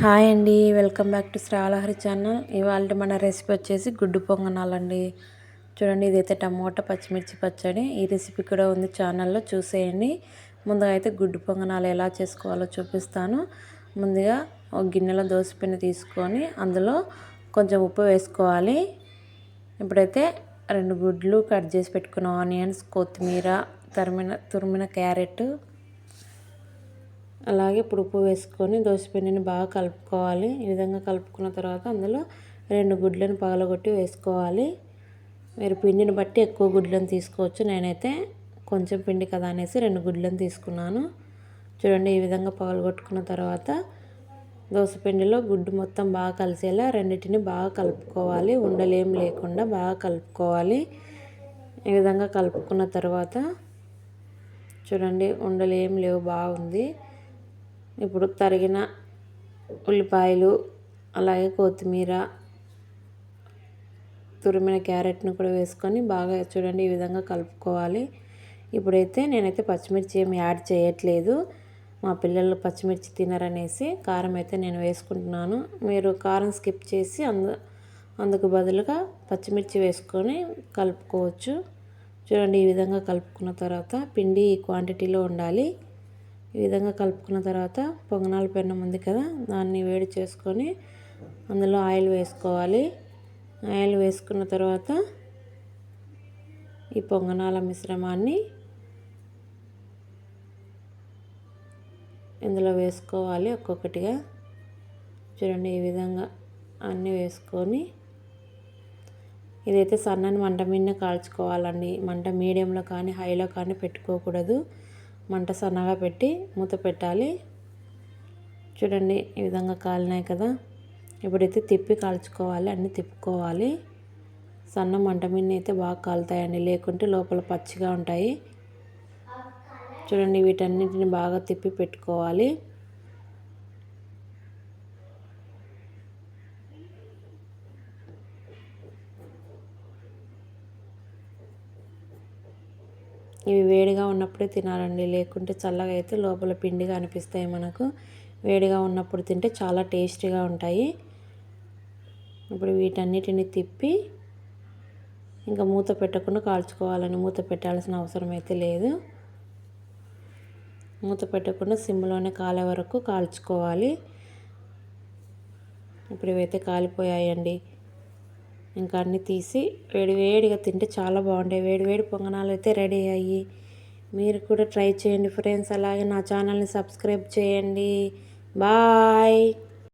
Hi అండి, welcome back to శ్రావళహరి channel. ఇవాళ మన రెసిపీ వచ్చేసి గుడ్డు పొంగనాలండి. చూడండి, ఇదైతే టమోటా పచ్చిమిర్చి పచ్చడి. ఈ రెసిపీ కూడా ఉంది ఛానల్లో, చూసేయండి. ముందుగా అయితే గుడ్డు పొంగనాలు ఎలా చేసుకోవాలో చూపిస్తాను. ముందుగా ఒక గిన్నెలో దోసపిండి తీసుకొని అందులో కొంచెం ఉప్పు వేసుకోవాలి. ఇప్పుడైతే 2 గుడ్లు కట్ చేసి పెట్టుకున్న ఆనియన్స్, కొత్తిమీర, తురిమిన క్యారెట్, అలాగే ఇప్పుడు ఉప్పు వేసుకొని దోసపిండిని బాగా కలుపుకోవాలి. ఈ విధంగా కలుపుకున్న తర్వాత అందులో 2 గుడ్లను పగలగొట్టి వేసుకోవాలి. మీరు పిండిని బట్టి ఎక్కువ గుడ్లను తీసుకోవచ్చు. నేనైతే కొంచెం పిండి కదా అనేసి 2 గుడ్లను తీసుకున్నాను. చూడండి, ఈ విధంగా పగలగొట్టుకున్న తర్వాత దోసపిండిలో గుడ్డు మొత్తం బాగా కలిసేలా రెండింటిని బాగా కలుపుకోవాలి. ఉండలేం లేకుండా బాగా కలుపుకోవాలి. ఈ విధంగా కలుపుకున్న తర్వాత చూడండి, ఉండలు ఏం లేవు, బాగుంది. ఇప్పుడు తరిగిన ఉల్లిపాయలు, అలాగే కొత్తిమీర, తురిమిన క్యారెట్ను కూడా వేసుకొని బాగా చూడండి ఈ విధంగా కలుపుకోవాలి. ఇప్పుడైతే నేనైతే పచ్చిమిర్చి ఏమి యాడ్ చేయట్లేదు. మా పిల్లలు పచ్చిమిర్చి తినరనేసి కారం అయితే నేను వేసుకుంటున్నాను. మీరు కారం స్కిప్ చేసి అందుకు బదులుగా పచ్చిమిర్చి వేసుకొని కలుపుకోవచ్చు. చూడండి, ఈ విధంగా కలుపుకున్న తర్వాత పిండి ఈ క్వాంటిటీలో ఉండాలి. ఈ విధంగా కలుపుకున్న తర్వాత పొంగనాల పెన్నం ఉంది కదా, దాన్ని వేడి చేసుకొని అందులో ఆయిల్ వేసుకోవాలి. ఆయిల్ వేసుకున్న తర్వాత ఈ పొంగనాల మిశ్రమాన్ని ఇందులో వేసుకోవాలి ఒక్కొక్కటిగా. చూడండి, ఈ విధంగా అన్నీ వేసుకొని ఇదైతే సన్నని మంట మీదనే కాల్చుకోవాలండి. మంట మీడియంలో కానీ హైలో కానీ పెట్టుకోకూడదు. మంట సన్నగా పెట్టి మూత పెట్టాలి. చూడండి, ఈ విధంగా కాలినాయి కదా. ఇప్పుడైతే తిప్పి కాల్చుకోవాలి, అన్నీ తిప్పుకోవాలి. సన్న మంట మీద అయితే బాగా కాలుతాయండి, లేకుంటే లోపల పచ్చిగా ఉంటాయి. చూడండి, వీటన్నిటిని బాగా తిప్పి పెట్టుకోవాలి. ఇవి వేడిగా ఉన్నప్పుడే తినాలండి, లేకుంటే చల్లగా అయితే లోపల పిండిగా అనిపిస్తాయి మనకు. వేడిగా ఉన్నప్పుడు తింటే చాలా టేస్టీగా ఉంటాయి. ఇప్పుడు వీటన్నిటిని తిప్పి ఇంకా మూత పెట్టకుండా కాల్చుకోవాలని. మూత పెట్టాల్సిన అవసరం అయితే లేదు. మూత పెట్టకుండా సిమ్లోనే కాలే వరకు కాల్చుకోవాలి. ఇప్పుడు ఇవైతే కాలిపోయాయండి. ఇంకా అన్నీ తీసి వేడివేడిగా తింటే చాలా బాగుంటాయి. వేడివేడి పొంగనాలు అయితే రెడీ అయ్యి, మీరు కూడా ట్రై చేయండి ఫ్రెండ్స్. అలాగే నా ఛానల్ని సబ్స్క్రైబ్ చేయండి. బాయ్.